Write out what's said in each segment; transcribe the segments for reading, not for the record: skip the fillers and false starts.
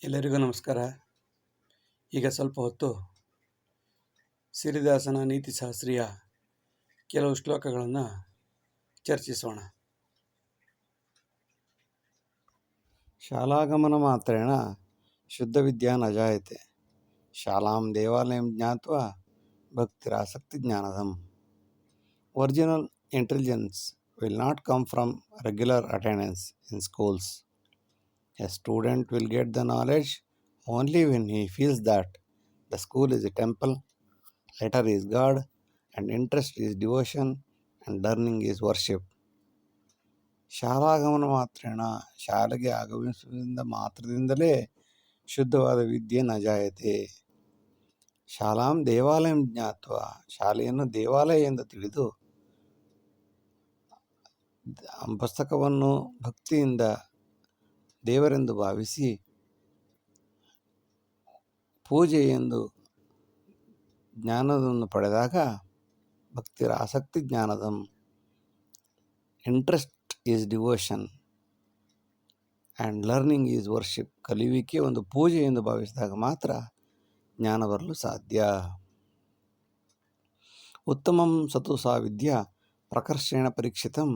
ಎಲ್ಲರಿಗೂ ನಮಸ್ಕಾರ. ಈಗ ಸ್ವಲ್ಪ ಹೊತ್ತು ಸಿರಿದಾಸನ ನೀತಿಶಾಸ್ತ್ರೀಯ ಕೆಲವು ಶ್ಲೋಕಗಳನ್ನು ಚರ್ಚಿಸೋಣ. ಶಾಲಾಗಮನ ಮಾತ್ರೇಣ ಶುದ್ಧ ವಿದ್ಯಾ ನ ಜಾಯತೆ, ಶಾಲಾಂ ದೇವಾಲಯಂ ಜ್ಞಾತ್ವಾ ಭಕ್ತಿರಾಸಕ್ತಿ ಜ್ಞಾನದಂ. Original intelligence will not come from regular attendance in schools. A student will get the knowledge only when he feels that the school is a temple, letter is God, and interest is devotion, and learning is worship. ಶಾಲಾಗಮನ ಮಾತ್ರೇಣ, ಶಾಲೆಗೆ ಆಗಮಿಸುವುದರಿಂದ ಮಾತ್ರದಿಂದಲೇ ಶುದ್ಧವಾದ ವಿದ್ಯೆ ನ ಜಾಯತೆ. ಶಾಲಾಂ ದೇವಾಲಯಂ ಜ್ಞಾತ್ವ, ಶಾಲೆಯನ್ನು ದೇವಾಲಯ ಎಂದು ತಿಳಿದು ಪುಸ್ತಕವನ್ನು ಭಕ್ತಿಯಿಂದ ದೇವರೆಂದು ಭಾವಿಸಿ ಪೂಜೆ ಎಂದು ಜ್ಞಾನವನ್ನು ಪಡೆದಾಗ ಭಕ್ತಿರ ಆಸಕ್ತಿ ಜ್ಞಾನದಂ. Interest is devotion and learning is worship. ಕಲಿಯುವಿಕೆ ಒಂದು ಪೂಜೆ ಎಂದು ಭಾವಿಸಿದಾಗ ಮಾತ್ರ ಜ್ಞಾನ ಬರಲು ಸಾಧ್ಯ. ಉತ್ತಮಂ ಸತು ಸಾ ವಿದ್ಯಾ ಪ್ರಕರ್ಷೇಣ ಪರೀಕ್ಷಿತಂ,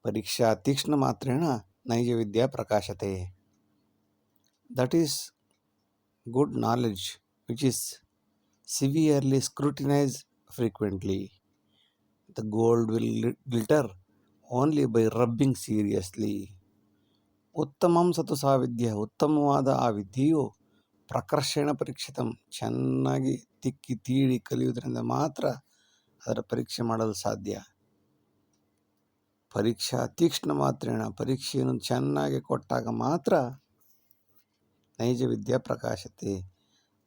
ಪರೀಕ್ಷಾ ತೀಕ್ಷ್ಣ ಮಾತ್ರೇಣ ನೈಜ ವಿದ್ಯಾ ಪ್ರಕಾಶತೆ. That is good knowledge which is severely scrutinized frequently. The gold will glitter only by rubbing seriously. ಉತ್ತಮಂ ಸತು ಸಾ ವಿದ್ಯೆ, ಉತ್ತಮವಾದ ಆ ವಿದ್ಯೆಯು ಪ್ರಕರ್ಷೇಣ ಪರೀಕ್ಷಿತಂ, ಚೆನ್ನಾಗಿ ತಿಕ್ಕಿ ತೀಡಿ ಕಲಿಯುವುದರಿಂದ ಮಾತ್ರ ಅದರ ಪರೀಕ್ಷೆ ಮಾಡಲು ಸಾಧ್ಯ. ಪರೀಕ್ಷಾ ತೀಕ್ಷ್ಣ ಮಾತ್ರೇಣ, ಪರೀಕ್ಷೆಯನ್ನು ಚೆನ್ನಾಗಿ ಕೊಟ್ಟಾಗ ಮಾತ್ರ ನೈಜ ವಿದ್ಯಾ ಪ್ರಕಾಶತೆ.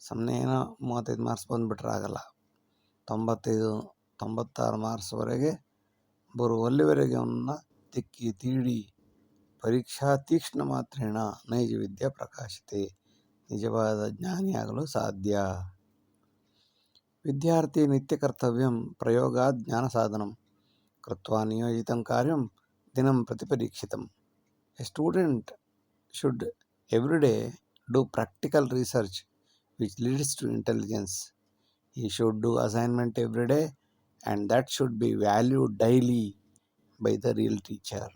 ಸುಮ್ಮನೆ ಏನೋ 35 ಮಾರ್ಕ್ಸ್ ಬಂದುಬಿಟ್ರೆ ಆಗಲ್ಲ. 96 ಮಾರ್ಕ್ಸ್ವರೆಗೆ ಬರುವಲ್ಲಿವರೆಗೆ ಅವನ್ನ ತಿಕ್ಕಿ ತೀಡಿ ಪರೀಕ್ಷಾ ತೀಕ್ಷ್ಣ ಮಾತ್ರೇಣ ನೈಜ ವಿದ್ಯಾ ಪ್ರಕಾಶತೆ, ನಿಜವಾದ ಜ್ಞಾನಿಯಾಗಲು ಸಾಧ್ಯ. ವಿದ್ಯಾರ್ಥಿ ನಿತ್ಯ ಕರ್ತವ್ಯಂ ಪ್ರಯೋಗಾತ್ ಜ್ಞಾನ ಸಾಧನಂ ಕೃತ್ವಾ ನಿಯೋಜಿತಂ ಕಾರ್ಯಂ ದಿನಂ ಪ್ರತಿ ಪರೀಕ್ಷಿತಂ. A student should every day do practical research which leads to intelligence. He should do assignment every day and that should be valued daily by the real teacher.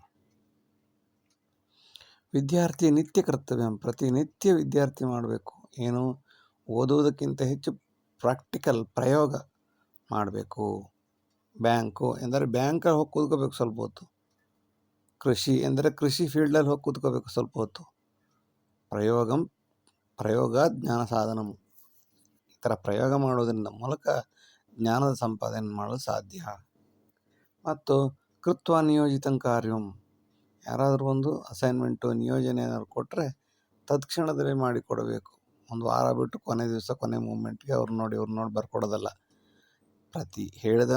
ವಿದ್ಯಾರ್ಥಿ ನಿತ್ಯ ಕರ್ತವ್ಯ, ಪ್ರತಿನಿತ್ಯ ವಿದ್ಯಾರ್ಥಿ ಮಾಡಬೇಕು. ಏನು, ಓದುವುದಕ್ಕಿಂತ ಹೆಚ್ಚು ಪ್ರಾಕ್ಟಿಕಲ್ ಪ್ರಯೋಗ ಮಾಡಬೇಕು. ಬ್ಯಾಂಕು ಎಂದರೆ ಬ್ಯಾಂಕಲ್ಲಿ ಹೋಗಿ ಕೂತ್ಕೋಬೇಕು ಸ್ವಲ್ಪ ಹೊತ್ತು. ಕೃಷಿ ಎಂದರೆ ಕೃಷಿ ಫೀಲ್ಡಲ್ಲಿ ಹೋಗಿ ಕೂತ್ಕೋಬೇಕು ಸ್ವಲ್ಪ ಹೊತ್ತು. ಪ್ರಯೋಗ ಜ್ಞಾನ ಸಾಧನವು, ಈ ಥರ ಪ್ರಯೋಗ ಮಾಡೋದರಿಂದ ಮೂಲಕ ಜ್ಞಾನದ ಸಂಪಾದನೆ ಮಾಡಲು ಸಾಧ್ಯ. ಮತ್ತು ಕೃತ್ವ ನಿಯೋಜಿತ ಕಾರ್ಯಂ, ಯಾರಾದರೂ ಒಂದು ಅಸೈನ್ಮೆಂಟು ನಿಯೋಜನೆ ಏನಾದ್ರು ಕೊಟ್ಟರೆ ತತ್ಕ್ಷಣದಲ್ಲಿ ಮಾಡಿಕೊಡಬೇಕು. ಒಂದು ವಾರ ಬಿಟ್ಟು ಕೊನೆ ದಿವಸ ಕೊನೆ ಮೂಮೆಂಟ್ಗೆ ಅವ್ರು ನೋಡಿ ಬರ್ಕೊಡೋದಲ್ಲ. ಪ್ರತಿ ಹೇಳಿದ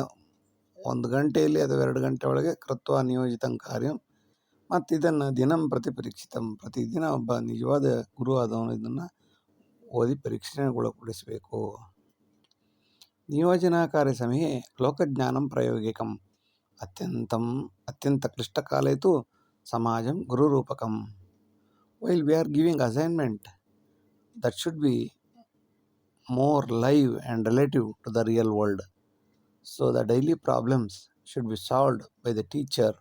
1 ಗಂಟೆಯಲ್ಲಿ ಅಥವಾ 2 ಗಂಟೆ ಒಳಗೆ ಕೃತ್ವ ನಿಯೋಜಿತ ಕಾರ್ಯಂ. ಮತ್ತು ಇದನ್ನು ದಿನಂ ಪ್ರತಿ ಪರೀಕ್ಷಿತಂ, ಪ್ರತಿದಿನ ಒಬ್ಬ ನಿಜವಾದ ಗುರು ಆದವನು ಇದನ್ನು ಓದಿ ಪರೀಕ್ಷೆಗೊಳಪಡಿಸಬೇಕು. ನಿಯೋಜನಾ ಕಾರ್ಯ ಸಮಯ ಲೋಕಜ್ಞಾನಂ ಪ್ರಾಯೋಗಿಕಂ ಅತ್ಯಂತ ಕ್ಲಿಷ್ಟಕಾಲೇ ತು ಸಮಾಜಂ ಗುರುರೂಪಕಂ. While we are giving assignment, that should be more live and relative to the real world. So the daily problems should be solved by the teacher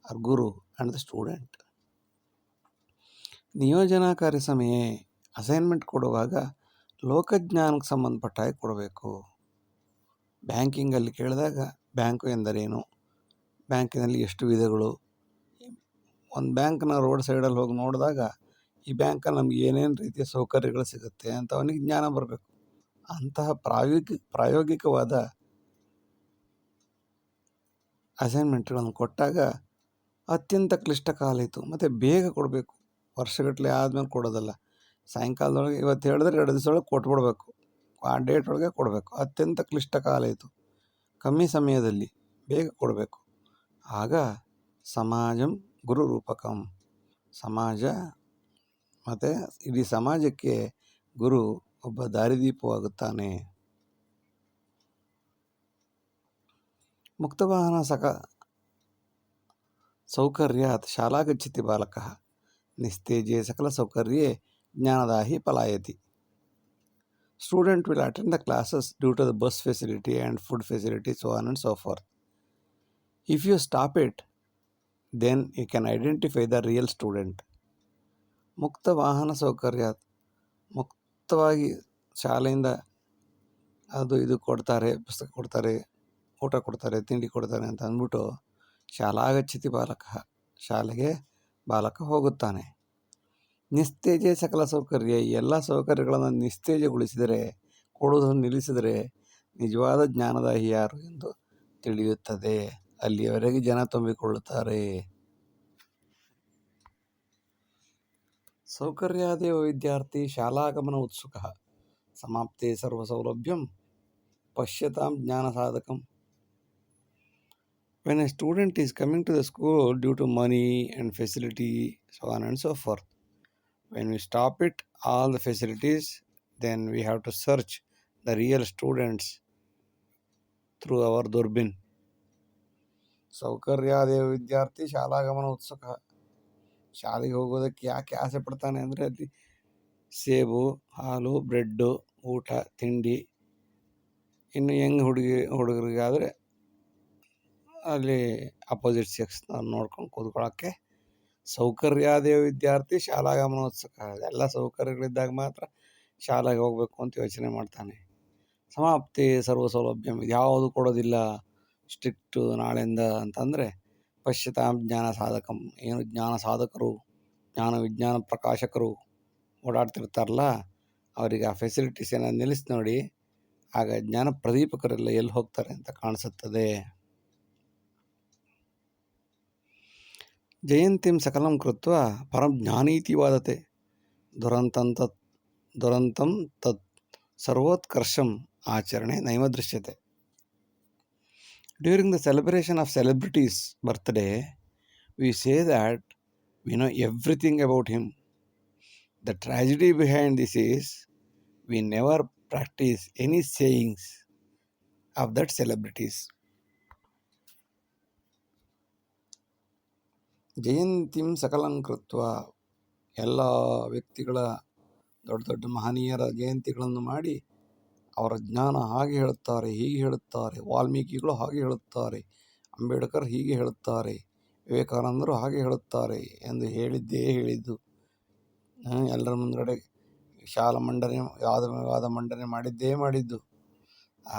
or guru and the student. ನಿಯೋಜನಾ ಕಾರ್ಯ ಸಮಯ, assignment ಕೊಡುವಾಗ ಲೋಕಜ್ಞಾನಕ್ಕೆ ಸಂಬಂಧಪಟ್ಟ ಹಾಗೆ ಕೊಡಬೇಕು. ಬ್ಯಾಂಕಿಂಗಲ್ಲಿ ಕೇಳಿದಾಗ bank ಎಂದರೇನು, ಬ್ಯಾಂಕಿನಲ್ಲಿ ಎಷ್ಟು ವಿಧಗಳು, ಒಂದು ಬ್ಯಾಂಕ್ನ ರೋಡ್ ಸೈಡಲ್ಲಿ ಹೋಗಿ ನೋಡಿದಾಗ ಈ ಬ್ಯಾಂಕಲ್ಲಿ ನಮ್ಗೆ ಏನೇನು ರೀತಿಯ ಸೌಕರ್ಯಗಳು ಸಿಗುತ್ತೆ ಅಂತ ಅವನಿಗೆ ಜ್ಞಾನ ಬರಬೇಕು. ಅಂತಹ ಪ್ರಾಯೋಗಿಕವಾದ ಅಸೈನ್ಮೆಂಟ್ಗಳನ್ನು ಕೊಟ್ಟಾಗ ಅತ್ಯಂತ ಕ್ಲಿಷ್ಟ ಕಾಲ ಇತ್ತು. ಮತ್ತು ಬೇಗ ಕೊಡಬೇಕು, ವರ್ಷಗಟ್ಟಲೆ ಆದಮೇಲೆ ಕೊಡೋದಲ್ಲ. ಸಾಯಂಕಾಲದೊಳಗೆ ಇವತ್ತು ಹೇಳಿದ್ರೆ 2 ದಿವಸ ಒಳಗೆ ಕೊಟ್ಬಿಡ್ಬೇಕು, ಆ ಡೇಟ್ ಒಳಗೆ ಕೊಡಬೇಕು. ಅತ್ಯಂತ ಕ್ಲಿಷ್ಟ ಕಾಲ ಇತ್ತು, ಕಮ್ಮಿ ಸಮಯದಲ್ಲಿ ಬೇಗ ಕೊಡಬೇಕು. ಆಗ ಸಮಾಜಂ ಗುರು ರೂಪಕಂ, ಸಮಾಜ ಮತ್ತು ಇಡೀ ಸಮಾಜಕ್ಕೆ ಗುರು ಒಬ್ಬ ದಾರಿದೀಪವಾಗುತ್ತಾನೆ. ಮುಕ್ತವಾಹನ ಸೌಕರ್ಯಾತ್ ಶಾಲಾ ಗಚ್ಚತಿ ಬಾಲಕಃ, ನಿಸ್ತೇಜೆ ಸಕಲ ಸೌಕರ್ಯೇ ಜ್ಞಾನದಾಹಿ ಪಲಾಯತಿ. Student will attend the classes due to the bus facility and food facility, so on and so forth. If you stop it, then you can identify the real student. ಮುಕ್ತ ವಾಹನ ಸೌಕರ್ಯ, ಮುಕ್ತವಾಗಿ ಶಾಲೆಯಿಂದ ಅದು ಇದು ಕೊಡ್ತಾರೆ, ಪುಸ್ತಕ ಕೊಡ್ತಾರೆ, ಊಟ ಕೊಡ್ತಾರೆ, ತಿಂಡಿ ಕೊಡ್ತಾರೆ ಅಂತ ಅಂದ್ಬಿಟ್ಟು ಶಾಲಾಗಚ್ಚತಿ ಬಾಲಕ, ಶಾಲೆಗೆ ಬಾಲಕ ಹೋಗುತ್ತಾನೆ. ನಿಸ್ತೇಜೆ ಸಕಲ ಸೌಕರ್ಯ, ಎಲ್ಲ ಸೌಕರ್ಯಗಳನ್ನು ನಿಸ್ತೇಜಗೊಳಿಸಿದರೆ, ಕೊಡುವುದನ್ನು ನಿಲ್ಲಿಸಿದರೆ ನಿಜವಾದ ಜ್ಞಾನದಾಹಿ ಯಾರು ಎಂದು ತಿಳಿಯುತ್ತದೆ. ಅಲ್ಲಿಯವರೆಗೆ ಜನ ತುಂಬಿಕೊಳ್ಳುತ್ತಾರೆ. ಸೌಕರ್ಯಾದೇವ ವಿದ್ಯಾರ್ಥಿ ಶಾಲಾಗಮನ ಉತ್ಸುಕ, ಸಮಾಪ್ತೆ ಸರ್ವಸೌಲಭ್ಯಂ ಪಶ್ಯತಾಂ ಜ್ಞಾನ ಸಾಧಕಂ. When a student is coming to the school due to money and facility, so on and so forth, when we stop it, all the facilities, then we have to search the real students through our durbin. ಸೌಕರ್ಯಾದೇವ ವಿದ್ಯಾರ್ಥಿ ಶಾಲಾಗಮನ ಉತ್ಸುಕ, ಶಾಲೆಗೆ ಹೋಗೋದಕ್ಕೆ ಯಾಕೆ ಆಸೆ ಪಡ್ತಾನೆ ಅಂದರೆ ಅಲ್ಲಿ ಸೇಬು, ಹಾಲು, ಬ್ರೆಡ್ಡು, ಊಟ, ತಿಂಡಿ. ಇನ್ನು ಹೆಂಗೆ ಹುಡುಗರಿಗಾದರೆ ಅಲ್ಲಿ ಅಪೋಸಿಟ್ ಸೆಕ್ಸ್ ನೋಡ್ಕೊಂಡು ಕೂತ್ಕೊಳ್ಳೋಕ್ಕೆ. ಸೌಕರ್ಯಾದೇವ ವಿದ್ಯಾರ್ಥಿ ಶಾಲಾಗಮನ ಉತ್ಸುಕ, ಎಲ್ಲ ಸೌಕರ್ಯಗಳಿದ್ದಾಗ ಮಾತ್ರ ಶಾಲೆಗೆ ಹೋಗಬೇಕು ಅಂತ ಯೋಚನೆ ಮಾಡ್ತಾನೆ. ಸಮಾಪ್ತಿ ಸರ್ವ ಸೌಲಭ್ಯಂ, ಯಾವುದು ಕೊಡೋದಿಲ್ಲ, ಸ್ಟ್ರಿಕ್ಟು ನಾಳೆಯಿಂದ ಅಂತಂದರೆ ಪಶ್ಯತಾಂ ಜ್ಞಾನ ಸಾಧಕಂ, ಏನು ಜ್ಞಾನ ಸಾಧಕರು, ಜ್ಞಾನ ವಿಜ್ಞಾನ ಪ್ರಕಾಶಕರು ಓಡಾಡ್ತಿರ್ತಾರಲ್ಲ ಅವರಿಗೆ ಆ ಫೆಸಿಲಿಟೀಸ್ ಏನೋ ನಿಲ್ಲಿಸಿ ನೋಡಿ, ಆಗ ಜ್ಞಾನ ಪ್ರದೀಪಕರೆಲ್ಲ ಎಲ್ಲಿ ಹೋಗ್ತಾರೆ ಅಂತ ಕಾಣಿಸುತ್ತದೆ. ಜಯಂತಿಂ ಸಕಲಂ ಕೃತ್ವ ಪರಂ ಜ್ಞಾನೀತಿ ವಾದತೆ, ದುರಂತಂ ತತ್ ಸರ್ವೋತ್ಕರ್ಷಂ ಆಚರಣೆ ನೈವ ದೃಶ್ಯತೆ. During the celebration of celebrities' birthday, we say that we know everything about him. The tragedy behind this is we never practice any sayings of that celebrities. ಜಯಂತಿಂ ಸಕಲಂ ಕೃತ್ವ, ಎಲ್ಲ ವ್ಯಕ್ತಿಗಳ ದೊಡ್ಡ ದೊಡ್ಡ ಮಹನೀಯರ ಜಯಂತಿಗಳನ್ನು ಮಾಡಿ ಅವರ ಜ್ಞಾನ ಹಾಗೆ ಹೇಳುತ್ತಾರೆ, ಹೀಗೆ ಹೇಳುತ್ತಾರೆ, ವಾಲ್ಮೀಕಿಗಳು ಹಾಗೆ ಹೇಳುತ್ತಾರೆ, ಅಂಬೇಡ್ಕರ್ ಹೀಗೆ ಹೇಳುತ್ತಾರೆ, ವಿವೇಕಾನಂದರು ಹಾಗೆ ಹೇಳುತ್ತಾರೆ ಎಂದು ಹೇಳಿದ್ದು. ಎಲ್ಲರ ಮುಂದ್ಗಡೆ ವಾದ ಮಂಡನೆ ಮಾಡಿದ್ದು.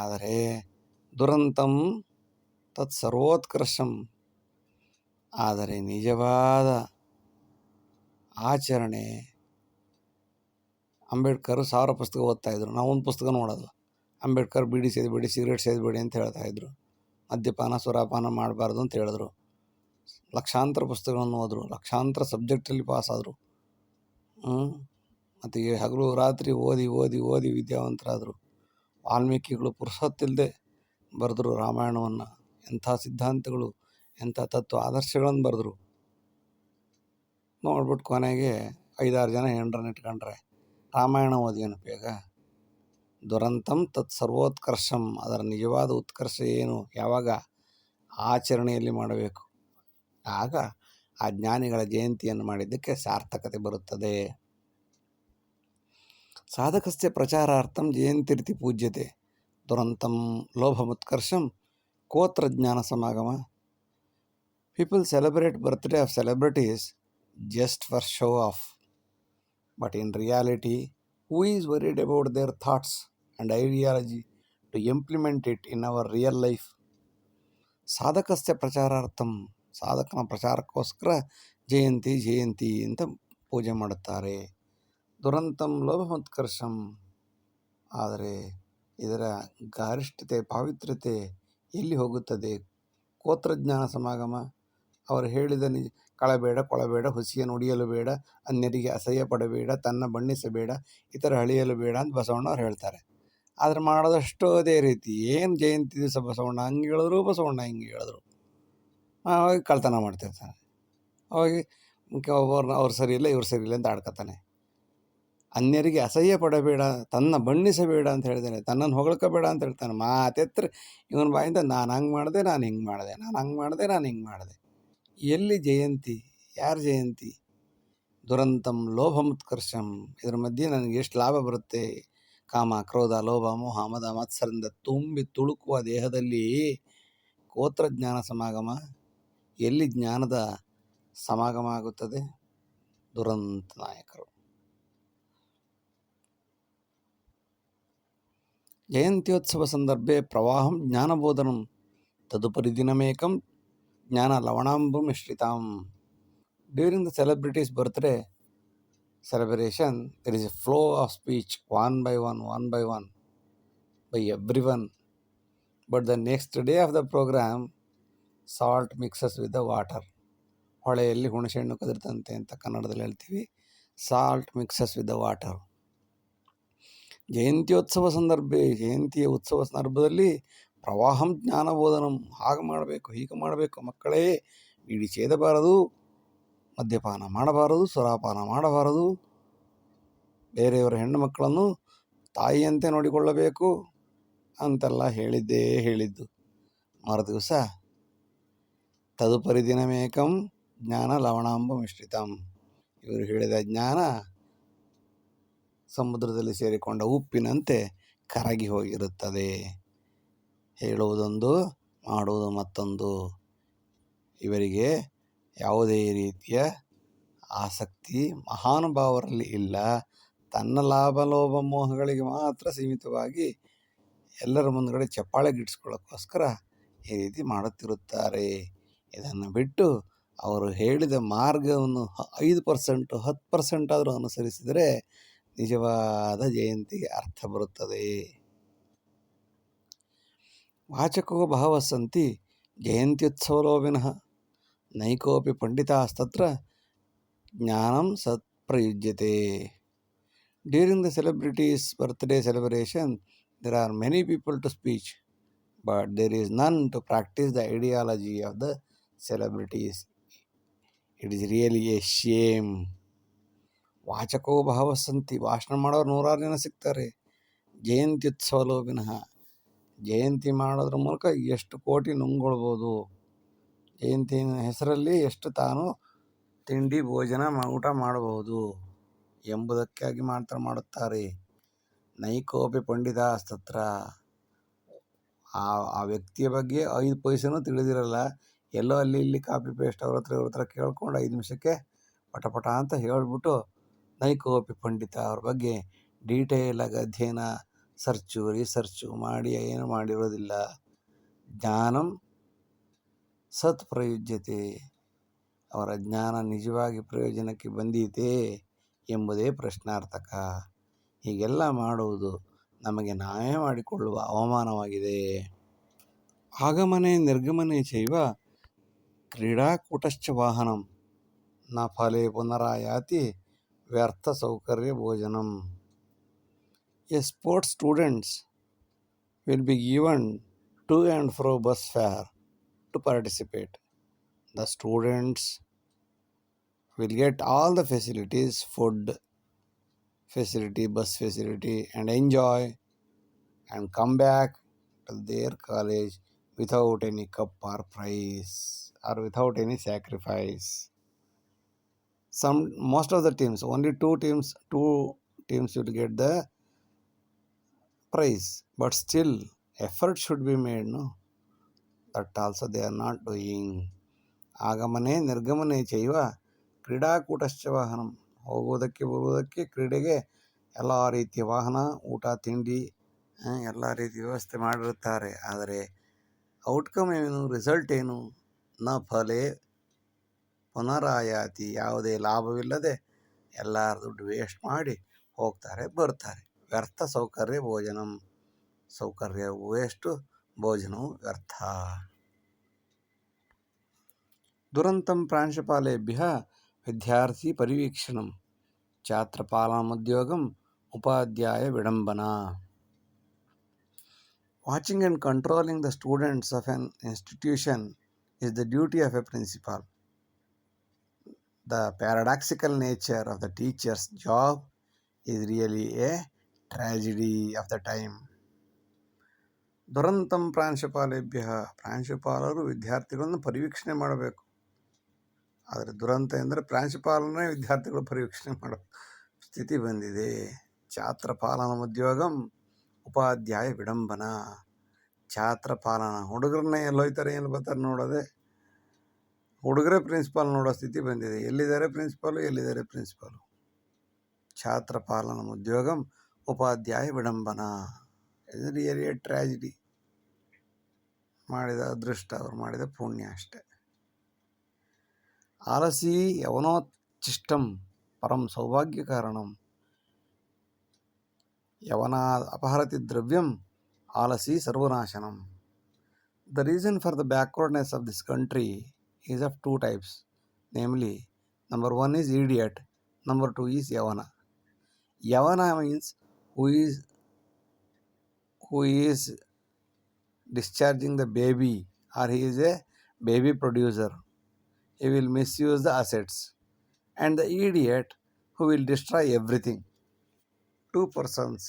ಆದರೆ ದುರಂತಂ ತತ್ ಸರ್ವೋತ್ಕರ್ಷಂ, ಆದರೆ ನಿಜವಾದ ಆಚರಣೆ. ಅಂಬೇಡ್ಕರ್ 1000 ಪುಸ್ತಕ ಓದ್ತಾಯಿದ್ರು, ನಾವು ಒಂದು ಪುಸ್ತಕ ನೋಡೋದು. ಅಂಬೇಡ್ಕರ್ ಬೀಡಿ ಸೇದಬೇಡಿ, ಸಿಗರೇಟ್ ಸೇದಬೇಡಿ ಅಂತ ಹೇಳ್ತಾಯಿದ್ರು, ಮದ್ಯಪಾನ ಸುರಾಪಾನ ಮಾಡಬಾರ್ದು ಅಂತ ಹೇಳಿದ್ರು. ಲಕ್ಷಾಂತರ ಪುಸ್ತಕಗಳನ್ನು ಓದಿದ್ರು, ಲಕ್ಷಾಂತರ ಸಬ್ಜೆಕ್ಟಲ್ಲಿ ಪಾಸಾದರು. ಮತ್ತು ಹಗಲು ರಾತ್ರಿ ಓದಿ ವಿದ್ಯಾವಂತರಾದರು. ವಾಲ್ಮೀಕಿಗಳು ಪುರುಸೊತ್ತಿಲ್ಲದೆ ಬರೆದ್ರು ರಾಮಾಯಣವನ್ನು. ಎಂಥ ಸಿದ್ಧಾಂತಗಳು, ಎಂಥ ತತ್ವ ಆದರ್ಶಗಳನ್ನು ಬರೆದ್ರು. ನೋಡ್ಬಿಟ್ಟು ಕೊನೆಗೆ 5-6 ಜನ ಹೆಂಡ್ರನ್ನ ಇಟ್ಕೊಂಡ್ರೆ ರಾಮಾಯಣ ಓದಿ ಏನು ಉಪಯೋಗ? ದುರಂತಂ ತತ್ ಸರ್ವೋತ್ಕರ್ಷಂ, ಅದರ ನಿಜವಾದ ಉತ್ಕರ್ಷ ಏನು, ಯಾವಾಗ ಆಚರಣೆಯಲ್ಲಿ ಮಾಡಬೇಕು, ಆಗ ಆ ಜ್ಞಾನಿಗಳ ಜಯಂತಿಯನ್ನು ಮಾಡಿದ್ದಕ್ಕೆ ಸಾರ್ಥಕತೆ ಬರುತ್ತದೆ. ಸಾಧಕಸ್ಯ ಪ್ರಚಾರಾರ್ಥಂ ಜಯಂತಿರಿತಿ ಪೂಜ್ಯತೆ, ದುರಂತಂ ಲೋಭಮುತ್ಕರ್ಷಂ ಕೋತ್ರ ಜ್ಞಾನ ಸಮಾಗಮ. People celebrate birthday of celebrities just for show off. But in reality, who is worried about their thoughts and ideology to implement it in our real life? ಸಾಧಕಸ್ಯ ಪ್ರಚಾರಾರ್ಥಂ, ಸಾಧಕನ ಪ್ರಚಾರಕ್ಕೋಸ್ಕರ ಜಯಂತಿ ಅಂತ ಪೂಜೆ ಮಾಡುತ್ತಾರೆ. ದುರಂತಂ ಲೋಭಮುತ್ಕರ್ಷಂ, ಆದರೆ ಇದರ ಗಾರಿಷ್ಠತೆ, ಪಾವಿತ್ರ್ಯತೆ ಎಲ್ಲಿ ಹೋಗುತ್ತದೆ? ಕೋತ್ರಜ್ಞಾನ ಸಮಾಗಮ, ಅವರು ಹೇಳಿದ ಕಳಬೇಡ, ಕೊಳಬೇಡ, ಹುಸಿಯ ನುಡಿಯಲು ಬೇಡ, ಅನ್ಯರಿಗೆ ಅಸಹ್ಯ ಪಡಬೇಡ, ತನ್ನ ಬಣ್ಣಿಸಬೇಡ, ಇತರ ಅಳಿಯಲು ಬೇಡ ಅಂತ ಬಸವಣ್ಣವ್ರು ಹೇಳ್ತಾರೆ. ಆದರೆ ಮಾಡೋದಷ್ಟು ಅದೇ ರೀತಿ. ಏನು ಜಯಂತಿ ದಿವಸ ಬಸವಣ್ಣ ಹಂಗೆ ಹೇಳಿದ್ರು, ಬಸವಣ್ಣ ಹಿಂಗೆ ಹೇಳಿದ್ರು, ಅವಾಗ ಕಳ್ತನ ಮಾಡ್ತಿರ್ತಾನೆ. ಅವಾಗ ಅವ್ರು ಸರಿ ಇಲ್ಲ, ಇವ್ರು ಸರಿ ಇಲ್ಲ ಅಂತ ಆಡ್ಕೊತಾನೆ. ಅನ್ಯರಿಗೆ ಅಸಹ್ಯ ಪಡಬೇಡ, ತನ್ನ ಬಣ್ಣಿಸಬೇಡ ಅಂತ ಹೇಳ್ತಾನೆ, ತನ್ನನ್ನು ಹೊಗಳ್ಕೋಬೇಡ ಅಂತ ಹೇಳ್ತಾನೆ. ಮಾತೆತ್ರ ಇವನ ಬಾಯಿಂದ ನಾನು ಹಂಗೆ ಮಾಡಿದೆ, ನಾನು ಹಿಂಗೆ ಮಾಡಿದೆ, ನಾನು ಹಂಗೆ ಮಾಡಿದೆ, ನಾನು ಹಿಂಗೆ ಮಾಡಿದೆ. ಎಲ್ಲಿ ಜಯಂತಿ? ಯಾರ ಜಯಂತಿ? ದುರಂತಂ ಲೋಭಮುತ್ಕರ್ಷಂ, ಇದರ ಮಧ್ಯೆ ನನಗೆ ಎಷ್ಟು ಲಾಭ ಬರುತ್ತೆ. ಕಾಮ, ಕ್ರೋಧ, ಲೋಭ, ಮೋಹ, ಮದ, ಮತ್ಸರದಿಂದ ತುಂಬಿ ತುಳುಕುವ ದೇಹದಲ್ಲಿ ಕೋತ್ರ ಜ್ಞಾನ ಸಮಾಗಮ, ಎಲ್ಲಿ ಜ್ಞಾನದ ಸಮಾಗಮ ಆಗುತ್ತದೆ? ದುರಂತ ನಾಯಕರು. ಜಯಂತ್ಯೋತ್ಸವ ಸಂದರ್ಭೆ ಪ್ರವಾಹಂ ಜ್ಞಾನಬೋಧನಂ ತದುಪರಿ ದಿನಮೇಕಂ ಜ್ಞಾನ ಲವಣಾಂಬು ಮಿಶ್ರಿತಾಂ. During the celebrities birthday celebration, there is a flow of speech one by one by everyone. But the next day of the program, salt mixes with the water. ಹೊಳೆಯಲ್ಲಿ ಹುಣಸೆಹಣ್ಣು ಕದಿರ್ತಂತೆ ಅಂತ ಕನ್ನಡದಲ್ಲಿ ಹೇಳ್ತೀವಿ. Salt mixes with the water. ಜಯಂತ್ಯೋತ್ಸವ ಜಯಂತಿಯ ಉತ್ಸವ ಸಂದರ್ಭದಲ್ಲಿ ಪ್ರವಾಹಂ ಜ್ಞಾನಬೋಧನಂ, ಹಾಗೆ ಮಾಡಬೇಕು, ಹೀಗೆ ಮಾಡಬೇಕು, ಮಕ್ಕಳೇ ಬೀಡಿ ಸೇದಬಾರದು, ಮದ್ಯಪಾನ ಮಾಡಬಾರದು, ಸುರಾಪಾನ ಮಾಡಬಾರದು, ಬೇರೆಯವರ ಹೆಣ್ಣು ಮಕ್ಕಳನ್ನು ತಾಯಿಯಂತೆ ನೋಡಿಕೊಳ್ಳಬೇಕು ಅಂತೆಲ್ಲ ಹೇಳಿದ್ದು. ಮರುದಿವಸ ತದುಪರಿ ದಿನಮೇಕಂ ಜ್ಞಾನ ಲವಣಾಂಬ ಮಿಶ್ರಿತಂ, ಇವರು ಹೇಳಿದ ಜ್ಞಾನ ಸಮುದ್ರದಲ್ಲಿ ಸೇರಿಕೊಂಡ ಉಪ್ಪಿನಂತೆ ಕರಗಿ ಹೋಗಿರುತ್ತದೆ. ಹೇಳುವುದೊಂದು, ಮಾಡುವುದು ಮತ್ತೊಂದು. ಇವರಿಗೆ ಯಾವುದೇ ರೀತಿಯ ಆಸಕ್ತಿ ಮಹಾನುಭಾವರಲ್ಲಿ ಇಲ್ಲ. ತನ್ನ ಲಾಭ ಲೋಭ ಮೋಹಗಳಿಗೆ ಮಾತ್ರ ಸೀಮಿತವಾಗಿ ಎಲ್ಲರ ಮುಂದುಗಡೆ ಚಪ್ಪಾಳೆ ಗಿಟ್ಟಿಸ್ಕೊಳ್ಳೋಕ್ಕೋಸ್ಕರ ಈ ರೀತಿ ಮಾಡುತ್ತಿರುತ್ತಾರೆ. ಇದನ್ನು ಬಿಟ್ಟು ಅವರು ಹೇಳಿದ ಮಾರ್ಗವನ್ನು 5% 10% ಆದರೂ ಅನುಸರಿಸಿದರೆ ನಿಜವಾದ ಜಯಂತಿಗೆ ಅರ್ಥ ಬರುತ್ತದೆ. ವಾಚಕೋ ಬಹವಃ ಸಂತಿ ಜಯಂತ್ಯುತ್ಸವಲೋಭಿನಃ ನೈಕೋಪಿ ಪಂಡಿತಾಸ್ತತ್ರ ಜ್ಞಾನಂ ಸತ್ಪ್ರಯುಜ್ಯತೆ. During the celebrities' birthday celebration, there are many people to speech, but there is none to practice the ideology of the celebrities. It is really a shame. ವಾಚಕೋ ಬಹವಃ ಸಂತಿ, ಭಾಷಣ ಮಾಡೋರು 100 ಜನ ಸಿಗ್ತಾರೆ. ಜಯಂತ್ಯುತ್ಸವ ಲೋಭಿನಃ, ಜಯಂತಿ ಮಾಡೋದ್ರ ಮೂಲಕ ಎಷ್ಟು ಕೋಟಿ ನುಂಗ್ಕೊಳ್ಬೋದು, ಜಯಂತಿಯ ಹೆಸರಲ್ಲಿ ಎಷ್ಟು ತಾನು ತಿಂಡಿ ಭೋಜನ ಊಟ ಮಾಡಬಹುದು ಎಂಬುದಕ್ಕಾಗಿ ಮಾತ್ರ ಮಾಡುತ್ತಾರೆ. ನೈಕೋಪಿ ಪಂಡಿತಾಸ್ತತ್ರ, ಆ ವ್ಯಕ್ತಿಯ ಬಗ್ಗೆ 5 ಪೈಸೆನೂ ತಿಳಿದಿರಲ್ಲ, ಎಲ್ಲೋ ಅಲ್ಲಿ ಇಲ್ಲಿ ಕಾಪಿ ಪೇಸ್ಟ್ ಅವ್ರ ಹತ್ರ ಕೇಳ್ಕೊಂಡು 5 ನಿಮಿಷಕ್ಕೆ ಪಟ ಅಂತ ಹೇಳಿಬಿಟ್ಟು ನೈಕೋಪಿ ಪಂಡಿತ, ಅವ್ರ ಬಗ್ಗೆ ಡೀಟೇಲಾಗಿ ಅಧ್ಯಯನ ರಿಸರ್ಚು ಮಾಡಿ ಏನು ಮಾಡಿರೋದಿಲ್ಲ. ಜ್ಞಾನಂ ಸತ್ ಪ್ರಯುಜ್ಯತೆ, ಅವರ ಜ್ಞಾನ ನಿಜವಾಗಿ ಪ್ರಯೋಜನಕ್ಕೆ ಬಂದೀತೆ ಎಂಬುದೇ ಪ್ರಶ್ನಾರ್ಥಕ. ಹೀಗೆಲ್ಲ ಮಾಡುವುದು ನಮಗೆ ನಾವೇ ಮಾಡಿಕೊಳ್ಳುವ ಅವಮಾನವಾಗಿದೆ. ಆಗಮನೆ ನಿರ್ಗಮನೆ ಚೈವ ಕ್ರೀಡಾಕೂಟಶ್ಚ ವಾಹನಂ ನ ಫಲೆ ಪುನರಾಯಾತಿ ವ್ಯರ್ಥ ಸೌಕರ್ಯ ಭೋಜನಂ. A sports students will be given to and fro bus fare to participate. The students will get all the facilities, food facility, bus facility, and enjoy and come back to their college without any cup or prize or without any sacrifice. Most of the teams, only two teams will get the prize, but still effort should be made, no? That also they are not doing. ಆಗಮನೆ ನಿರ್ಗಮನೆ ಚೈವ ಕ್ರೀಡಾಕೂಟಶ್ಚ ವಾಹನಂ, ಹೋಗುವುದಕ್ಕೆ ಬರುವುದಕ್ಕೆ ಕ್ರೀಡೆಗೆ ಎಲ್ಲ ರೀತಿಯ ವಾಹನ, ಊಟ ತಿಂಡಿ ಎಲ್ಲ ರೀತಿಯ ವ್ಯವಸ್ಥೆ ಮಾಡಿರುತ್ತಾರೆ. ಆದರೆ ಔಟ್ಕಮ್ ಏನು, ರಿಸಲ್ಟ್ ಏನು? ನ ಫಲೆ ಪುನರಾಯಾತಿ, ಯಾವುದೇ ಲಾಭವಿಲ್ಲದೆ ಎಲ್ಲರ ದುಡ್ಡು ವೇಸ್ಟ್ ಮಾಡಿ ಹೋಗ್ತಾರೆ ಬರ್ತಾರೆ. ವ್ಯರ್ಥ ಸೌಕರ್ಯ ಭೋಜನಂ, ಸೌಕರ್ಯವು ವೇಸ್ಟು, ಭೋಜನವು ವ್ಯರ್ಥ. ದುರಂತಂ ಪ್ರಾಂಶುಪಾಲೇಭ್ಯಃ ವಿದ್ಯಾರ್ಥಿ ಪರಿವೀಕ್ಷಣಂ ಛಾತ್ರಪಾಲನೋದ್ಯೋಗಂ Upadhyaya ವಿಡಂಬನಾ. Watching and controlling the students of an institution is the duty of a principal. The paradoxical nature of the teacher's job is really a tragedy of the time. ದುರಂತಂ ಪ್ರಾಂಶುಪಾಲೇಭ್ಯ, ಪ್ರಾಂಶುಪಾಲರು ವಿದ್ಯಾರ್ಥಿಗಳನ್ನು ಪರಿವೀಕ್ಷಣೆ ಮಾಡಬೇಕು. ಆದರೆ ದುರಂತ ಎಂದರೆ ಪ್ರಾಂಶುಪಾಲನೇ ವಿದ್ಯಾರ್ಥಿಗಳು ಪರೀಕ್ಷೆ ಮಾಡೋ ಸ್ಥಿತಿ ಬಂದಿದೆ. ಛಾತ್ರ ಪಾಲನ ಉದ್ಯೋಗಂ ಉಪಾಧ್ಯಾಯ ವಿಡಂಬನ. ಛಾತ್ರ ಪಾಲನ ಹುಡುಗರನ್ನೇ ಎಲ್ಲೋಯ್ತಾರೆ ಎಲ್ಲಿ ಬರ್ತಾರೆ ನೋಡೋದೆ, ಹುಡುಗರೇ ಪ್ರಿನ್ಸಿಪಾಲ್ ನೋಡೋ ಸ್ಥಿತಿ ಬಂದಿದೆ. ಎಲ್ಲಿದ್ದಾರೆ ಪ್ರಿನ್ಸಿಪಾಲು. ಛಾತ್ರ ಪಾಲನ ಉದ್ಯೋಗಂ ಉಪಾಧ್ಯಾಯ ವಿಡಂಬನ. ಇದು ರಿಯಲಿ ಎ ಟ್ರ್ಯಾಜಿಡಿ. ಮಾಡಿದ ಅದೃಷ್ಟ, ಅವ್ರು ಮಾಡಿದ ಪುಣ್ಯ ಅಷ್ಟೆ. ಆಲಸಿ ಯವನೋಚ್ಛಿಷ್ಟಂ ಪರಂ ಸೌಭಾಗ್ಯ ಕಾರಣಂ. ಯವನಾದ್ ಅಪಹರತಿ ದ್ರವ್ಯಂ ಆಲಸಿ ಸರ್ವನಾಶನಂ. The reason for the backwardness of this country is of two types, namely, number one is idiot, number two is yavana. Yavana means who is discharging the baby, or he is a baby producer. He will misuse the assets. And the idiot who will destroy everything. Two persons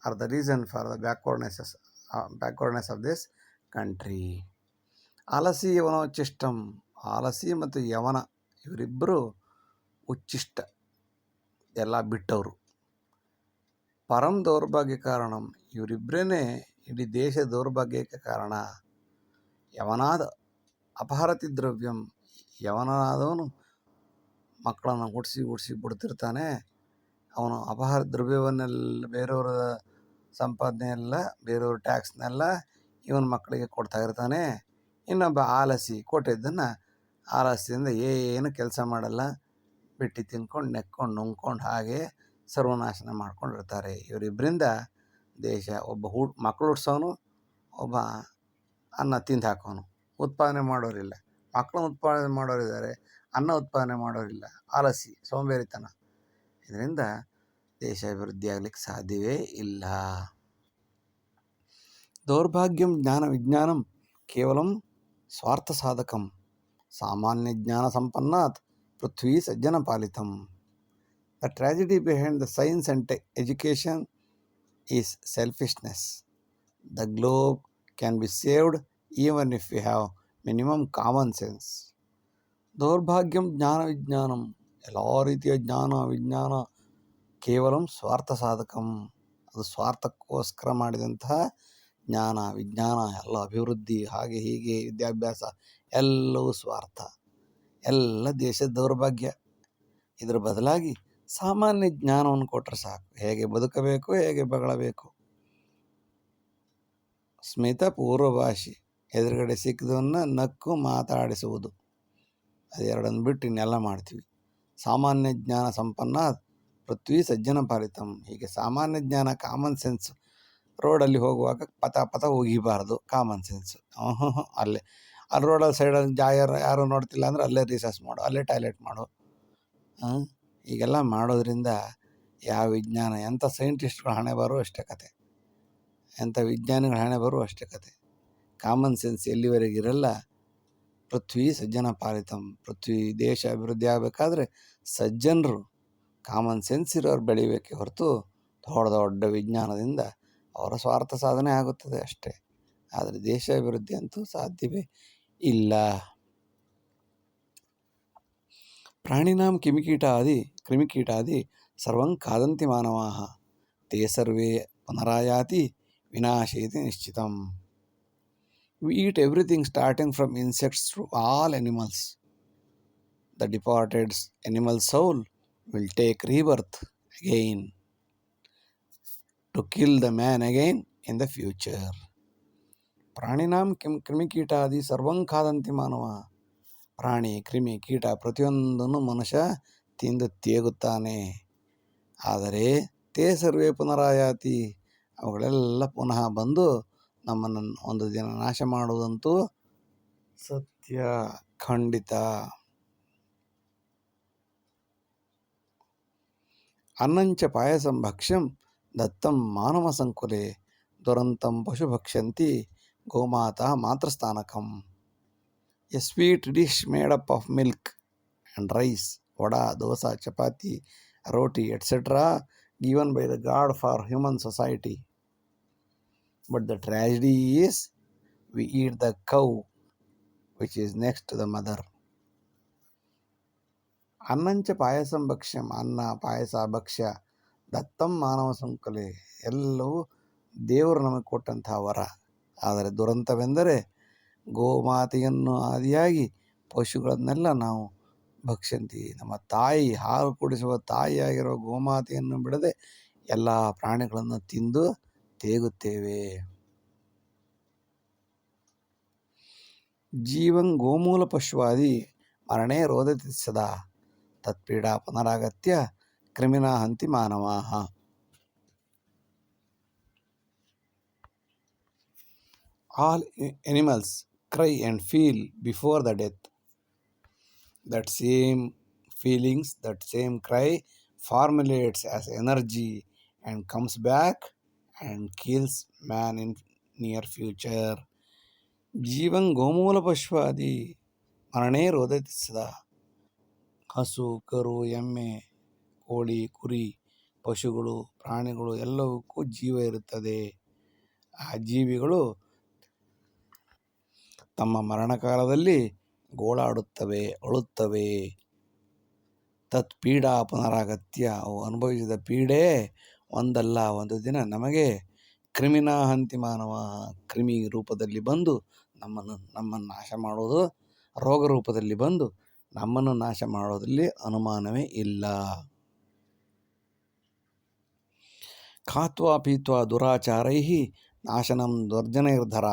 are the reason for the backwardness of this country. ಆಲಸಿ ಯವನೋಚ್ಛಿಷ್ಟಂ. ಆಲಸಿ ಮತ್ತು ಯವನ ಇವರಿಬ್ಬರು ಉಚ್ಛಿಷ್ಟ, ಎಲ್ಲ ಬಿಟ್ಟವರು. ಪರಂ ದೌರ್ಭಾಗ್ಯ ಕಾರಣಂ. ಇವರಿಬ್ಬರೇ ಇಡೀ ದೇಶ ದೌರ್ಭಾಗ್ಯಕ್ಕೆ ಕಾರಣ. ಯವನಾದ ಅಪಹರತಿ ದ್ರವ್ಯಂ. ಯವನಾದವನು ಮಕ್ಕಳನ್ನು ಹುಟ್ಟಿಸಿ ಬಿಡ್ತಿರ್ತಾನೆ. ಅವನು ಅಪಹಾರ ದ್ರವ್ಯವನ್ನೆಲ್ಲ, ಬೇರೆಯವರ ಸಂಪಾದನೆಯೆಲ್ಲ, ಬೇರೆಯವ್ರ ಟ್ಯಾಕ್ಸ್ನೆಲ್ಲ ಇವನ ಮಕ್ಕಳಿಗೆ ಕೊಡ್ತಾ ಇರ್ತಾನೆ. ಇನ್ನೊಬ್ಬ ಆಲಸಿ ಕೊಟ್ಟಿದ್ದನ್ನು ಆಲಸ್ಯದಿಂದ ಏನು ಕೆಲಸ ಮಾಡಲ್ಲ, ಬಿಟ್ಟು ತಿನ್ಕೊಂಡು ನೆಕ್ಕೊಂಡು ನುಂಗ್ಕೊಂಡು ಹಾಗೆ ಸರ್ವನಾಶನ ಮಾಡ್ಕೊಂಡಿರ್ತಾರೆ. ಇವರಿಬ್ಬರಿಂದ ದೇಶ, ಒಬ್ಬ ಮಕ್ಕಳು ಹುಡ್ಸೋನು, ಒಬ್ಬ ಅನ್ನ ತಿಂದು ಹಾಕೋನು. ಉತ್ಪಾದನೆ ಮಾಡೋರಿಲ್ಲ. ಮಕ್ಕಳನ್ನ ಉತ್ಪಾದನೆ ಮಾಡೋರಿದ್ದಾರೆ, ಅನ್ನ ಉತ್ಪಾದನೆ ಮಾಡೋರಿಲ್ಲ. ಆಲಸಿ, ಸೋಂಬೇರಿತನ. ಇದರಿಂದ ದೇಶ ಅಭಿವೃದ್ಧಿ ಆಗಲಿಕ್ಕೆ ಸಾಧ್ಯವೇ ಇಲ್ಲ. ದೌರ್ಭಾಗ್ಯಂ ಜ್ಞಾನ ವಿಜ್ಞಾನಂ ಕೇವಲಂ ಸ್ವಾರ್ಥ ಸಾಧಕಂ. ಸಾಮಾನ್ಯ ಜ್ಞಾನ ಸಂಪನ್ನಾತ್ ಪೃಥ್ವಿ ಸಜ್ಜನ ಪಾಲಿತಂ. The tragedy behind the science and education is selfishness. The globe can be saved even if you have minimum common sense. ದೌರ್ಭಾಗ್ಯಂ ಜ್ಞಾನ ವಿಜ್ಞಾನಂ. ಎಲ್ಲ ರೀತಿಯ ಜ್ಞಾನ ವಿಜ್ಞಾನ ಕೇವಲಂ ಸ್ವಾರ್ಥ ಸಾಧಕಂ. ಅದು ಸ್ವಾರ್ಥಕ್ಕೋಸ್ಕರ ಮಾಡಿದಂತಹ ಜ್ಞಾನ ವಿಜ್ಞಾನ, ಎಲ್ಲ ಅಭಿವೃದ್ಧಿ, ಹಾಗೆ ಹೀಗೆ ವಿದ್ಯಾಭ್ಯಾಸ ಎಲ್ಲವೂ ಸ್ವಾರ್ಥ, ಎಲ್ಲ ದೇಶದ ದೌರ್ಭಾಗ್ಯ. ಇದರ ಬದಲಾಗಿ ಸಾಮಾನ್ಯ ಜ್ಞಾನವನ್ನು ಕೊಟ್ಟರೆ ಸಾಕು. ಹೇಗೆ ಬದುಕಬೇಕು, ಹೇಗೆ ಬಗಳಬೇಕು. ಸ್ಮಿತ ಪೂರ್ವಭಾಷಿ, ಎದುರುಗಡೆ ಸಿಕ್ಕಿದವನ್ನ ನಕ್ಕು ಮಾತಾಡಿಸುವುದು, ಅದೆರಡನ್ನು ಬಿಟ್ಟು ಇನ್ನೆಲ್ಲ ಮಾಡ್ತೀವಿ. ಸಾಮಾನ್ಯ ಜ್ಞಾನ ಸಂಪನ್ನ ಪೃಥ್ವಿ ಸಜ್ಜನ ಪಾಲಿತಂ. ಹೀಗೆ ಸಾಮಾನ್ಯ ಜ್ಞಾನ, ಕಾಮನ್ ಸೆನ್ಸ್. ರೋಡಲ್ಲಿ ಹೋಗುವಾಗ ಪಥ ಹೋಗಿಬಾರ್ದು, ಕಾಮನ್ ಸೆನ್ಸ್. ಅಲ್ಲಿ ರೋಡಲ್ಲಿ ಸೈಡಲ್ಲಿ ಯಾರು ನೋಡ್ತಿಲ್ಲ ಅಂದರೆ ಅಲ್ಲೇ ರಿಸರ್ಚ್ ಮಾಡು, ಅಲ್ಲೇ ಟಾಯ್ಲೆಟ್ ಮಾಡು. ಹೀಗೆಲ್ಲ ಮಾಡೋದ್ರಿಂದ ಯಾವ ವಿಜ್ಞಾನ, ಎಂಥ ಸೈಂಟಿಸ್ಟ್ಗಳ ಹಣೆ ಬರೋ ಅಷ್ಟೇ ಕತೆ, ಎಂಥ ವಿಜ್ಞಾನಿಗಳ ಹಣೆ ಬರೋ ಅಷ್ಟೇ ಕತೆ. Common sense ಎಲ್ಲಿವರೆಗಿರಲ್ಲ. ಪೃಥ್ವಿ ಸಜ್ಜನ ಪಾಲಿತಂ. ಪೃಥ್ವಿ ದೇಶ ಅಭಿವೃದ್ಧಿ ಆಗಬೇಕಾದ್ರೆ ಸಜ್ಜನರು, ಕಾಮನ್ ಸೆನ್ಸ್ ಇರೋರು ಬೆಳಿಬೇಕೆ ಹೊರತು ದೊಡ್ಡ ವಿಜ್ಞಾನದಿಂದ ಅವರ ಸ್ವಾರ್ಥ ಸಾಧನೆ ಆಗುತ್ತದೆ ಅಷ್ಟೇ. ಆದರೆ ದೇಶ ಅಭಿವೃದ್ಧಿ ಅಂತೂ ಸಾಧ್ಯವೇ ಇಲ್ಲ. ಪ್ರಾಣಿನಾಂ ಕ್ರಿಮಿಕೀಟಾದಿ ಸರ್ವಂ ಖಾದಂತಿ ಮಾನವಾಃ ತೇ ಸರ್ವೇ ಪುನರಾಯಾತಿ ವಿನಾಶೇತಿ ನಿಶ್ಚಿತಂ. We eat everything starting from insects to all animals. The departed animal soul will take rebirth again to kill the man again in the future. ಪ್ರಾಣಿನಾಂ ಕ್ರಿಮಿಕೀಟಾದಿ ಸರ್ವಂ ಖಾದಂತಿ ಮಾನವ. ಪ್ರಾಣಿ, ಕ್ರಿಮಿ, ಕೀಟ ಪ್ರತಿಯೊಂದನ್ನು ಮನುಷ್ಯ ತಿಂದು ತೇಗುತ್ತಾನೆ. ಆದರೆ ತೇ ಸರ್ವೇ ಪುನರಾಯಾತಿ, ಅವುಗಳೆಲ್ಲ ಪುನಃ ಬಂದು ನಮ್ಮನ್ನು ಒಂದು ದಿನ ನಾಶ ಮಾಡುವುದಂತೂ ಸತ್ಯ, ಖಂಡಿತ. ಅನ್ನಂಚ ಪಾಯಸಂ ಭಕ್ಷ್ಯಂ ದತ್ತಂ ಮಾನವ ಸಂಕುಲೆ ದುರಂತಂ ಪಶು ಭಕ್ಷಂತಿ ಗೋಮಾತಾ ಮಾತೃಸ್ಥಾನಕಂ. A sweet dish made up of milk and rice, vada, dosa, chapati, roti, etcetera given by the God for human society. But the tragedy is we eat the cow which is next to the mother. ಅನ್ನಂಚ ಪಾಯಸಂ ಭಕ್ಷ್ಯಂ, ಅನ್ನ ಪಾಯಸ ಭಕ್ಷ್ಯ ದತ್ತಂ ಮಾನವ ಸಂಕಲೆ, ಎಲ್ಲವೂ ದೇವರು ನಮಗೆ ಕೊಟ್ಟಂತಹ ವರ. ಆದರೆ ದುರಂತವೆಂದರೆ ಗೋಮಾತೆಯನ್ನು ಆದಿಯಾಗಿ ಪಶುಗಳನ್ನೆಲ್ಲ ನಾವು ಭಕ್ಷಂತೀವಿ. ನಮ್ಮ ತಾಯಿ, ಹಾಲು ಕುಡಿಸುವ ತಾಯಿಯಾಗಿರುವ ಗೋಮಾತೆಯನ್ನು ಬಿಡದೆ ಎಲ್ಲ ಪ್ರಾಣಿಗಳನ್ನು ತಿಂದು ತೇಗುತ್ತೇವೆ. ಜೀವಂ ಗೋಮೂಲ ಪಶ್ವಾದಿ ಮರಣೇ ರೋದತಿ ಸದಾ, ತತ್ಪೀಡಾ ಪುನರಾಗತ್ಯ ಕ್ರಿಮಿನಾ ಹಂತಿ ಮಾನವಾಃ. All animals cry and feel before the death. That same feelings, that same cry formulates as energy and comes back and kills man in near future. ಜೀವಂ ಗೋಮೂಲ ಪಶ್ವಾದಿ ಮರಣೇ ರೋದತಿ ಸದಾ. ಹಸು, ಕರು, ಎಮ್ಮೆ, ಕೋಳಿ, ಕುರಿ, ಪಶುಗಳು, ಪ್ರಾಣಿಗಳು ಎಲ್ಲವಕ್ಕೂ ಜೀವ ಇರುತ್ತದೆ. ಆ ಜೀವಿಗಳು ತಮ್ಮ ಮರಣಕಾಲದಲ್ಲಿ ಗೋಳಾಡುತ್ತವೆ, ಅಳುತ್ತವೆ. ತತ್ ಪೀಡಾ ಪುನರಾಗತ್ಯ, ಅವು ಅನುಭವಿಸಿದ ಪೀಡೆ ಒಂದಲ್ಲ ಒಂದು ದಿನ ನಮಗೆ ಕ್ರಿಮಿನ ಹಂತಿ ಮಾನವ, ಕ್ರಿಮಿ ರೂಪದಲ್ಲಿ ಬಂದು ನಮ್ಮನ್ನು ನಾಶ ಮಾಡೋದು, ರೋಗ ರೂಪದಲ್ಲಿ ಬಂದು ನಮ್ಮನ್ನು ನಾಶ ಮಾಡೋದ್ರಲ್ಲಿ ಅನುಮಾನವೇ ಇಲ್ಲ. ಖಾತ್ವಾ ಪೀತ್ವಾ ದುರಾಚಾರೈ ನಾಶನಂ ದುರ್ಜನೈರ್ಧರ,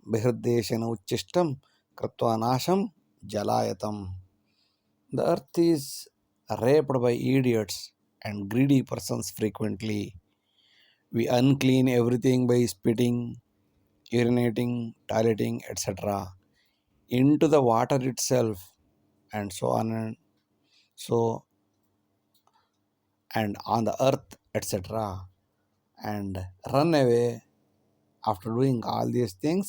ಬಹಿರ್ದೇಶೇನ ಉಚ್ಚಿಷ್ಟಂ ಕೃತ್ವಾ ನಾಶಂ ಜಲಾಯತಂ. The earth is raped by idiots and greedy persons frequently. We unclean everything by spitting, urinating, toileting, etc. into the water itself, and so on and so, and on the earth, etc. and run away. After doing all these things,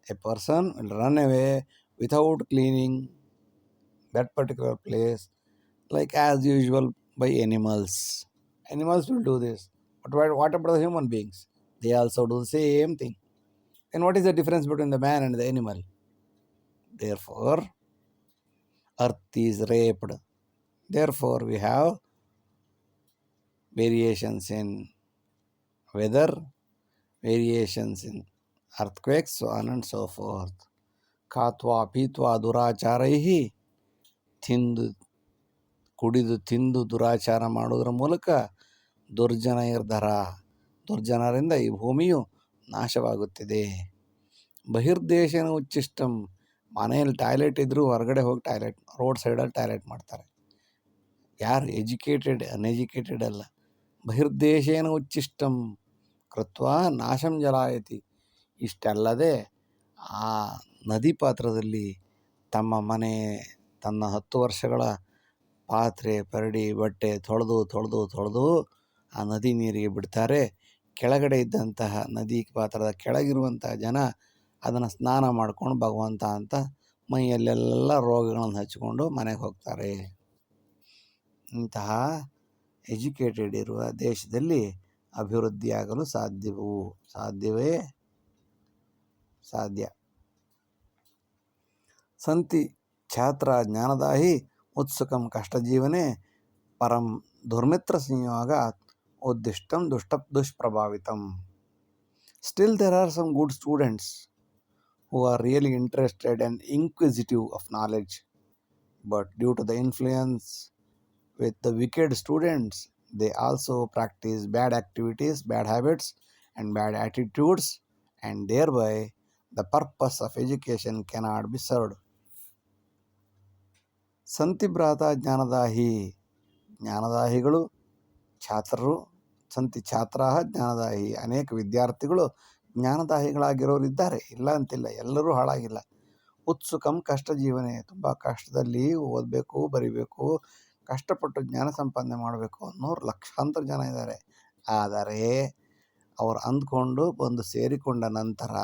a person will run away without cleaning that particular place, like as usual by animals. Animals will do this. But what about the human beings? They also do the same thing. Then what is the difference between the man and the animal? Therefore, earth is raped. Therefore, we have variations in weather, variations in earthquakes, so on and so forth. ಖಾತ್ವಾ ಪೀತ್ವಾ ದುರಾಚಾರೈಹಿ, ಕುಡಿದು ತಿಂದು ದುರಾಚಾರ ಮಾಡುವುದರ ಮೂಲಕ ದುರ್ಜನೈರ್ಧರ, ದುರ್ಜನರಿಂದ ಈ ಭೂಮಿಯು ನಾಶವಾಗುತ್ತಿದೆ. ಬಹಿರ್ದೇಶೇನ ಉಚ್ಚಿಷ್ಟಂ, ಮನೆಯಲ್ಲಿ toilet ಇದ್ದರೂ ಹೊರಗಡೆ ಹೋಗಿ ಟಾಯ್ಲೆಟ್, ರೋಡ್ ಸೈಡಲ್ಲಿ ಟಾಯ್ಲೆಟ್ ಮಾಡ್ತಾರೆ. ಯಾರು ಎಜುಕೇಟೆಡ್, ಅನ್ಎಜುಕೇಟೆಡ್ ಅಲ್ಲ. ಬಹಿರ್ದೇಶೇನ ಉಚ್ಚಿಷ್ಟಂ ಕೃತ್ವಾ ನಾಶಂ ಜಲಾಯತಿ. ಇಷ್ಟಲ್ಲದೆ ಆ ನದಿ ಪಾತ್ರದಲ್ಲಿ ತಮ್ಮ ಮನೆ, ತನ್ನ 10 ವರ್ಷಗಳ ಪಾತ್ರೆ, ಪರಡಿ, ಬಟ್ಟೆ ತೊಳೆದು ಆ ನದಿ ನೀರಿಗೆ ಬಿಡ್ತಾರೆ. ಕೆಳಗಡೆ ಇದ್ದಂತಹ ನದಿ ಪಾತ್ರದ ಕೆಳಗಿರುವಂತಹ ಜನ ಅದನ್ನು ಸ್ನಾನ ಮಾಡ್ಕೊಂಡು ಭಗವಂತ ಅಂತ ಮೈಯಲ್ಲೆಲ್ಲ ರೋಗಗಳನ್ನು ಹಚ್ಚಿಕೊಂಡು ಮನೆಗೆ ಹೋಗ್ತಾರೆ. ಇಂತಹ ಎಜುಕೇಟೆಡ್ ಇರುವ ದೇಶದಲ್ಲಿ ಅಭಿವೃದ್ಧಿಯಾಗಲು ಸಾಧ್ಯವೇ ಸಾಧ್ಯ. ಸಂತಿ ಛಾತ್ರ ಜ್ಞಾನದಾಹಿ ಉತ್ಸುಕಂ ಕಷ್ಟಜೀವನೆ ಪರಂ ದುರ್ಮಿತ್ರ ಸಂಯೋಗಾತ್ ಉದ್ದಿಷ್ಟಂ ದುಷ್ಪ್ರಭಾವಿತಂ. Still there are some good students who are really interested and inquisitive of knowledge, but due to the influence with the wicked students, they also practice bad activities, bad habits and bad attitudes, and thereby the purpose of education cannot be served. ಸಂತಿ ಭ್ರಾತ ಜ್ಞಾನದಾಹಿ, ಜ್ಞಾನದಾಹಿಗಳು ಛಾತ್ರರು, ಸಂತಿ ಛಾತ್ರಾಹ ಜ್ಞಾನದಾಹಿ, ಅನೇಕ ವಿದ್ಯಾರ್ಥಿಗಳು ಜ್ಞಾನದಾಹಿಗಳಾಗಿರೋರು ಇದ್ದಾರೆ, ಇಲ್ಲ ಅಂತಿಲ್ಲ, ಎಲ್ಲರೂ ಹಾಳಾಗಿಲ್ಲ. ಉತ್ಸುಕಂ ಕಷ್ಟ ಜೀವನೆ, ತುಂಬ ಕಷ್ಟದಲ್ಲಿ ಓದಬೇಕು, ಬರಿಬೇಕು, ಕಷ್ಟಪಟ್ಟು ಜ್ಞಾನ ಸಂಪಾದನೆ ಮಾಡಬೇಕು ಅನ್ನೋರು ಲಕ್ಷಾಂತರ ಜನ ಇದ್ದಾರೆ. ಆದರೆ ಅವರು ಅಂದ್ಕೊಂಡು ಬಂದು ಸೇರಿಕೊಂಡ ನಂತರ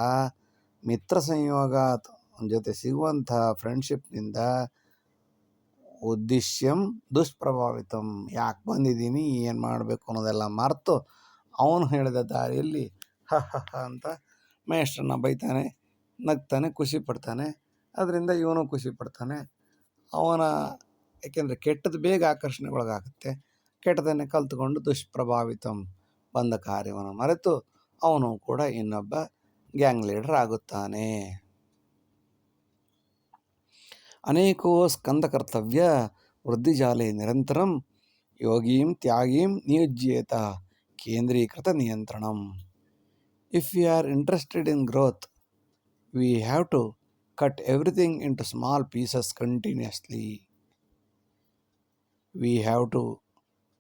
ಮಿತ್ರ ಸಂಯೋಗ ಜೊತೆ ಸಿಗುವಂಥ ಫ್ರೆಂಡ್ಶಿಪ್ನಿಂದ ಉದ್ದೇಶ್ಯಂ ದುಷ್ಪ್ರಭಾವಿತಂ, ಯಾಕೆ ಬಂದಿದ್ದೀನಿ, ಏನು ಮಾಡಬೇಕು ಅನ್ನೋದೆಲ್ಲ ಮರೆತು ಅವನು ಹೇಳಿದ ದಾರಿಯಲ್ಲಿ ಹ ಅಂತ ಮೇಷ್ಟ್ರನ್ನ ಬೈತಾನೆ, ನಗ್ತಾನೆ, ಖುಷಿ ಪಡ್ತಾನೆ. ಅದರಿಂದ ಇವನು ಖುಷಿ ಪಡ್ತಾನೆ. ಅವನ ಏಕೆಂದರೆ ಕೆಟ್ಟದ್ದು ಬೇಗ ಆಕರ್ಷಣೆಗೊಳಗಾಗುತ್ತೆ. ಕೆಟ್ಟದನ್ನೇ ಕಲ್ತುಕೊಂಡು ದುಷ್ಪ್ರಭಾವಿತಂ ಬಂದ ಕಾರ್ಯವನ್ನು ಮರೆತು ಅವನು ಕೂಡ ಇನ್ನೊಬ್ಬ ಗ್ಯಾಂಗ್ ಲೀಡರ್ ಆಗುತ್ತಾನೆ. ಅನೇಕೋ ಸ್ಕಂದ ಕರ್ತವ್ಯ ವೃದ್ಧಿಜಾಲೆ ನಿರಂತರಂ ಯೋಗೀಂ ತ್ಯಾಗೀಂ ನಿಯುಜ್ಯೇತ ಕೇಂದ್ರೀಕೃತ ನಿಯಂತ್ರಣಂ. If we are interested in growth, we have to cut everything into small pieces continuously. We have to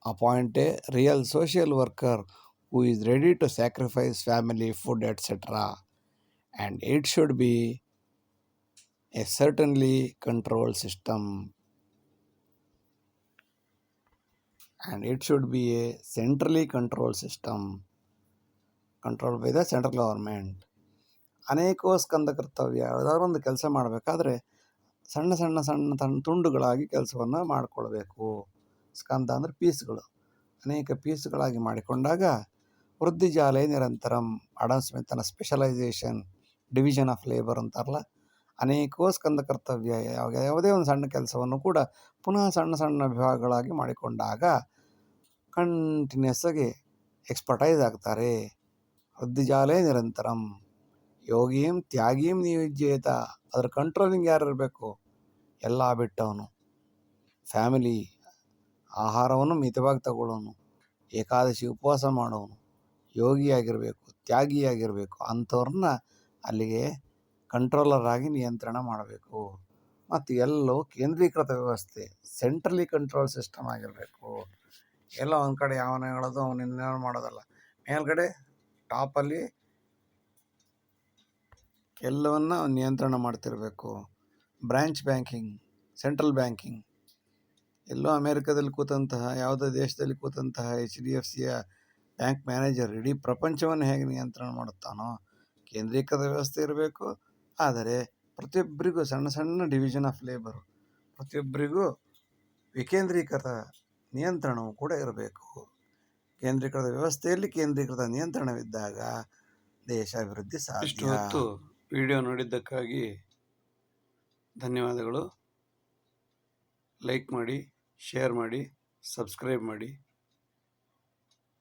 appoint a real social worker who is ready to sacrifice family, food, etc. And it should be a certainly controlled system. And it should be a centrally controlled system, controlled by the central government. ಅನೇಕೋ ಸ್ಕಂದ ಕರ್ತವ್ಯ, ಯಾವುದಾದ್ರು ಒಂದು ಕೆಲಸ ಮಾಡಬೇಕಾದ್ರೆ ಸಣ್ಣ ಸಣ್ಣ ಸಣ್ಣ ಸಣ್ಣ ತುಂಡುಗಳಾಗಿ ಕೆಲಸವನ್ನು ಮಾಡಿಕೊಳ್ಬೇಕು. ಸ್ಕಂದ ಅಂದರೆ ಪೀಸ್ಗಳು, ಅನೇಕ ಪೀಸ್ಗಳಾಗಿ ಮಾಡಿಕೊಂಡಾಗ ವೃದ್ಧಿಜಾಲೆ ನಿರಂತರಂ, ಆಡಮ್ ಸ್ಮಿತನ ಸ್ಪೆಷಲೈಸೇಷನ್, ಡಿವಿಷನ್ ಆಫ್ ಲೇಬರ್ ಅಂತಾರಲ್ಲ, ಅನೇಕೋ ಸ್ಕಂದ ಕರ್ತವ್ಯ, ಯಾವುದೇ ಒಂದು ಸಣ್ಣ ಕೆಲಸವನ್ನು ಕೂಡ ಪುನಃ ಸಣ್ಣ ಸಣ್ಣ ವಿಭಾಗಗಳಾಗಿ ಮಾಡಿಕೊಂಡಾಗ ಕಂಟಿನ್ಯೂಸ್ ಆಗಿ ಎಕ್ಸ್ಪರ್ಟೈಸ್ ಆಗ್ತಾರೆ. ವೃದ್ಧಿಜಾಲೆ ನಿರಂತರಂ ಯೋಗೀಂ ತ್ಯಾಗೀಂ ನಿಯುಜ್ಯೇತ. ಅದರ ಕಂಟ್ರೋಲಿಂಗ್ ಯಾರು ಇರಬೇಕು? ಎಲ್ಲ ಬಿಟ್ಟವನು, ಫ್ಯಾಮಿಲಿ, ಆಹಾರವನ್ನು ಮಿತವಾಗಿ ತಗೊಳ್ಳೋನು, ಏಕಾದಶಿ ಉಪವಾಸ ಮಾಡೋನು, ಯೋಗಿಯಾಗಿರಬೇಕು, ತ್ಯಾಗಿಯಾಗಿರಬೇಕು. ಅಂಥವ್ರನ್ನ ಅಲ್ಲಿಗೆ ಕಂಟ್ರೋಲರ್ ಆಗಿ ನಿಯಂತ್ರಣ ಮಾಡಬೇಕು. ಮತ್ತು ಎಲ್ಲವೂ ಕೇಂದ್ರೀಕೃತ ವ್ಯವಸ್ಥೆ, ಸೆಂಟ್ರಲಿ ಕಂಟ್ರೋಲ್ ಸಿಸ್ಟಮ್ ಆಗಿರಬೇಕು. ಎಲ್ಲ ಒಂದು ಕಡೆ ಯಾವನ ಹೇಳೋದು ಅವನು ಇನ್ನೇನು ಮಾಡೋದಲ್ಲ, ಮೇಲ್ಗಡೆ ಟಾಪಲ್ಲಿ ಎಲ್ಲವನ್ನು ನಿಯಂತ್ರಣ ಮಾಡ್ತಿರಬೇಕು. ಬ್ರ್ಯಾಂಚ್ ಬ್ಯಾಂಕಿಂಗ್, ಸೆಂಟ್ರಲ್ ಬ್ಯಾಂಕಿಂಗ್, ಎಲ್ಲೋ ಅಮೇರಿಕಾದಲ್ಲಿ ಕೂತಂತಹ, ಯಾವುದೋ ದೇಶದಲ್ಲಿ ಕೂತಂತಹ HDFCಯ ಬ್ಯಾಂಕ್ ಮ್ಯಾನೇಜರ್ ಇಡೀ ಪ್ರಪಂಚವನ್ನು ಹೇಗೆ ನಿಯಂತ್ರಣ ಮಾಡುತ್ತಾನೋ, ಕೇಂದ್ರೀಕೃತ ವ್ಯವಸ್ಥೆ ಇರಬೇಕು. ಆದರೆ ಪ್ರತಿಯೊಬ್ಬರಿಗೂ ಸಣ್ಣ ಸಣ್ಣ ಡಿವಿಷನ್ ಆಫ್ ಲೇಬರು, ಪ್ರತಿಯೊಬ್ಬರಿಗೂ ವಿಕೇಂದ್ರೀಕೃತ ನಿಯಂತ್ರಣವೂ ಕೂಡ ಇರಬೇಕು. ಕೇಂದ್ರೀಕೃತ ವ್ಯವಸ್ಥೆಯಲ್ಲಿ ಕೇಂದ್ರೀಕೃತ ನಿಯಂತ್ರಣವಿದ್ದಾಗ ದೇಶ ಅಭಿವೃದ್ಧಿ ಸಾಧ್ಯ. ಇಷ್ಟು ಹೊತ್ತು ವಿಡಿಯೋ ನೋಡಿದ್ದಕ್ಕಾಗಿ ಧನ್ಯವಾದಗಳು. ಲೈಕ್ ಮಾಡಿ, ಶೇರ್ ಮಾಡಿ, ಸಬ್ಸ್ಕ್ರೈಬ್ ಮಾಡಿ.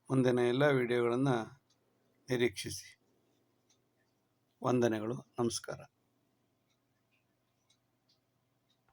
ಮುಂದಿನ ಎಲ್ಲ ವಿಡಿಯೋಗಳನ್ನು ನಿರೀಕ್ಷಿಸಿ. ವಂದನೆಗಳು. ನಮಸ್ಕಾರ.